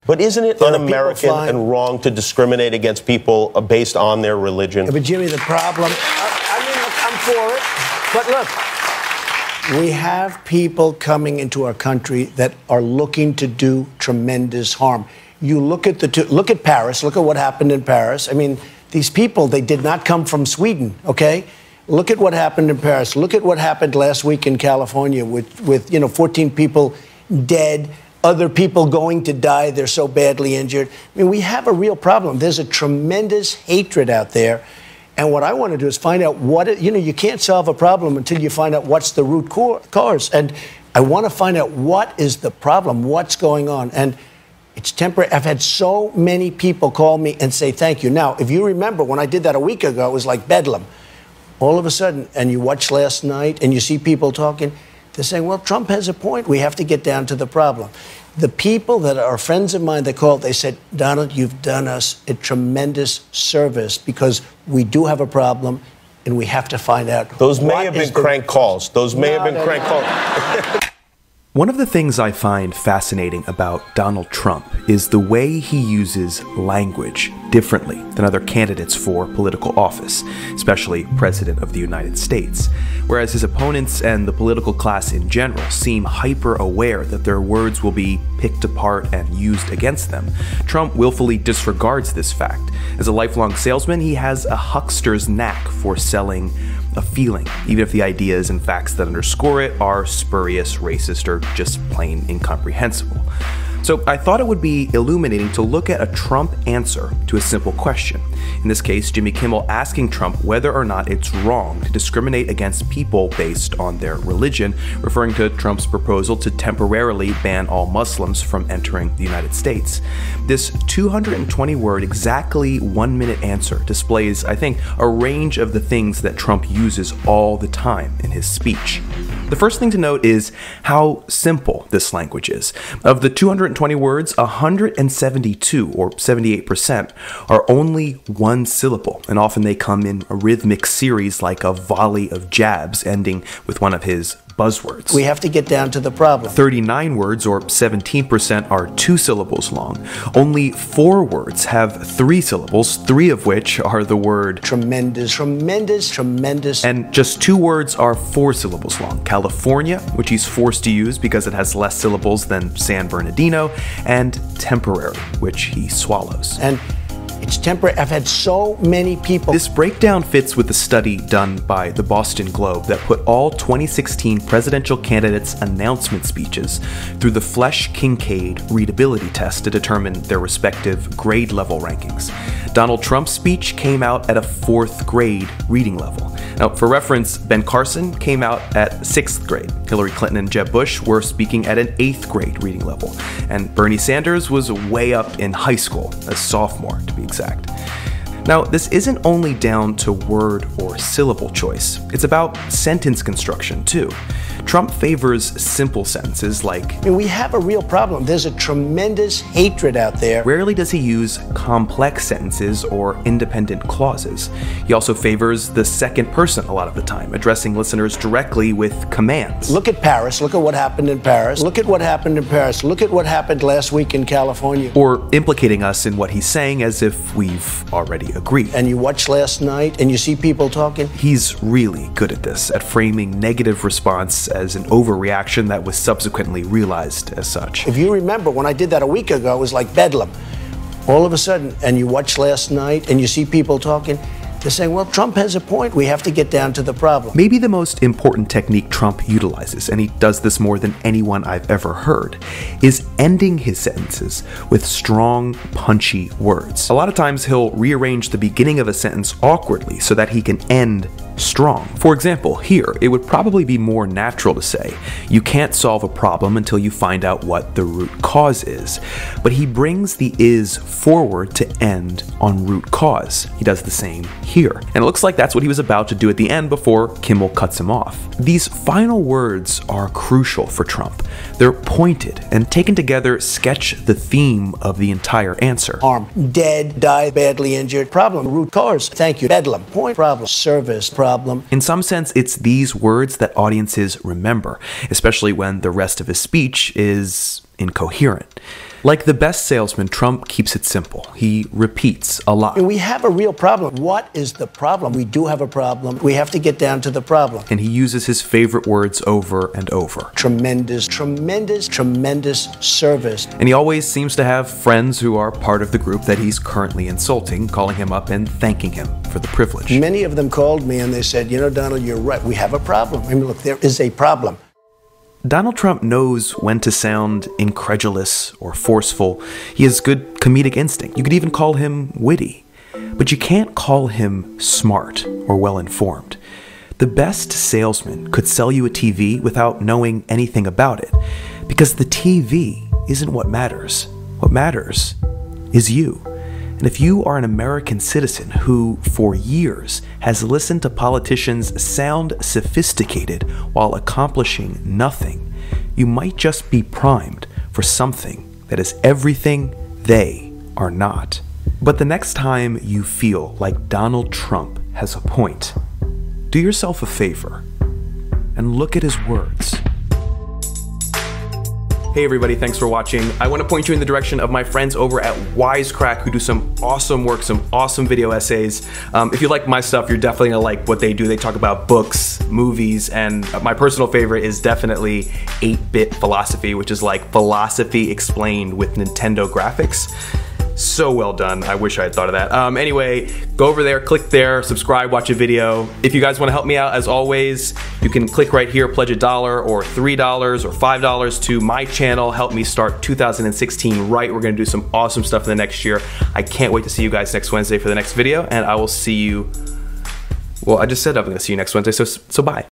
But isn't it un-American and wrong to discriminate against people based on their religion? Yeah, but Jimmy, the problem, I mean, look, I'm for it, but look, we have people coming into our country that are looking to do tremendous harm. You look at look at Paris, look at what happened in Paris. I mean, these people, they did not come from Sweden, okay? Look at what happened in Paris. Look at what happened last week in California with 14 people dead, other people going to die. They're so badly injured. I mean, we have a real problem. There's a tremendous hatred out there. And what I want to do is find out you can't solve a problem until you find out what's the root cause. And I want to find out what is the problem, what's going on. And it's temporary. I've had so many people call me and say thank you. Now, if you remember, when I did that a week ago, it was like bedlam. All of a sudden, and you watch last night and you see people talking, they're saying, well, Trump has a point. We have to get down to the problem. The people that are friends of mine that called, they said, Donald, you've done us a tremendous service because we do have a problem and we have to find out. Those may have been crank calls. Those may have been crank calls. One of the things I find fascinating about Donald Trump is the way he uses language differently than other candidates for political office, especially President of the United States. Whereas his opponents and the political class in general seem hyper-aware that their words will be picked apart and used against them, Trump willfully disregards this fact. As a lifelong salesman, he has a huckster's knack for selling a feeling, even if the ideas and facts that underscore it are spurious, racist, or just plain incomprehensible. So I thought it would be illuminating to look at a Trump answer to a simple question. In this case, Jimmy Kimmel asking Trump whether or not it's wrong to discriminate against people based on their religion, referring to Trump's proposal to temporarily ban all Muslims from entering the United States. This 220-word, exactly 1-minute answer displays, I think, a range of the things that Trump uses all the time in his speech. The first thing to note is how simple this language is. Of the 220 words, 172, or 78%, are only one syllable, and often they come in a rhythmic series like a volley of jabs ending with one of his buzzwords. We have to get down to the problem. 39 words, or 17%, are 2 syllables long. Only 4 words have 3 syllables, 3 of which are the word tremendous, tremendous, tremendous. And just 2 words are 4 syllables long. California, which he's forced to use because it has less syllables than San Bernardino, and temporary, which he swallows. And it's temporary. I've had so many people. This breakdown fits with the study done by the Boston Globe that put all 2016 presidential candidates' announcement speeches through the Flesch-Kincaid readability test to determine their respective grade level rankings. Donald Trump's speech came out at a 4th grade reading level. Now, for reference, Ben Carson came out at 6th grade. Hillary Clinton and Jeb Bush were speaking at an 8th grade reading level. And Bernie Sanders was way up in high school, a sophomore to be exact. Now, this isn't only down to word or syllable choice. It's about sentence construction, too. Trump favors simple sentences like, I mean, we have a real problem. There's a tremendous hatred out there. Rarely does he use complex sentences or independent clauses. He also favors the second person a lot of the time, addressing listeners directly with commands. Look at Paris. Look at what happened in Paris. Look at what happened in Paris. Look at what happened last week in California. Or implicating us in what he's saying as if we've already agreed. And you watch last night and you see people talking. He's really good at this, at framing negative response as an overreaction that was subsequently realized as such. If you remember, when I did that a week ago, it was like bedlam. All of a sudden, and you watch last night and you see people talking, they're saying, well, Trump has a point. We have to get down to the problem. Maybe the most important technique Trump utilizes, and he does this more than anyone I've ever heard, is ending his sentences with strong, punchy words. A lot of times he'll rearrange the beginning of a sentence awkwardly so that he can end strong. For example, here, it would probably be more natural to say, you can't solve a problem until you find out what the root cause is. But he brings the is forward to end on root cause. He does the same here. And it looks like that's what he was about to do at the end before Kimmel cuts him off. These final words are crucial for Trump. They're pointed and taken together sketch the theme of the entire answer. Harm, dead, die, badly injured, problem, root cause, thank you, bedlam, point, problem, service, problem. In some sense, it's these words that audiences remember, especially when the rest of his speech is incoherent. Like the best salesman, Trump keeps it simple. He repeats a lot. We have a real problem. What is the problem? We do have a problem. We have to get down to the problem. And he uses his favorite words over and over. Tremendous, tremendous, tremendous service. And he always seems to have friends who are part of the group that he's currently insulting, calling him up and thanking him for the privilege. Many of them called me and they said, you know, Donald, you're right. We have a problem. I mean, look, there is a problem. Donald Trump knows when to sound incredulous or forceful. He has good comedic instinct. You could even call him witty. But you can't call him smart or well-informed. The best salesman could sell you a TV without knowing anything about it, because the TV isn't what matters. What matters is you. And if you are an American citizen who, for years, has listened to politicians sound sophisticated while accomplishing nothing, you might just be primed for something that is everything they are not. But the next time you feel like Donald Trump has a point, do yourself a favor and look at his words. Hey everybody, thanks for watching. I want to point you in the direction of my friends over at Wisecrack, who do some awesome work, some awesome video essays. If you like my stuff, you're definitely gonna like what they do. They talk about books, movies, and my personal favorite is definitely 8-bit philosophy, which is like philosophy explained with Nintendo graphics. So well done. I wish I had thought of that. Anyway, go over there, click there, subscribe, watch a video. If you guys want to help me out, as always, you can click right here, pledge $1 or $3 or $5 to my channel. Help me start 2016 right. We're going to do some awesome stuff in the next year. I can't wait to see you guys next Wednesday for the next video, and I will see you, well, I just said I'm going to see you next Wednesday, so bye.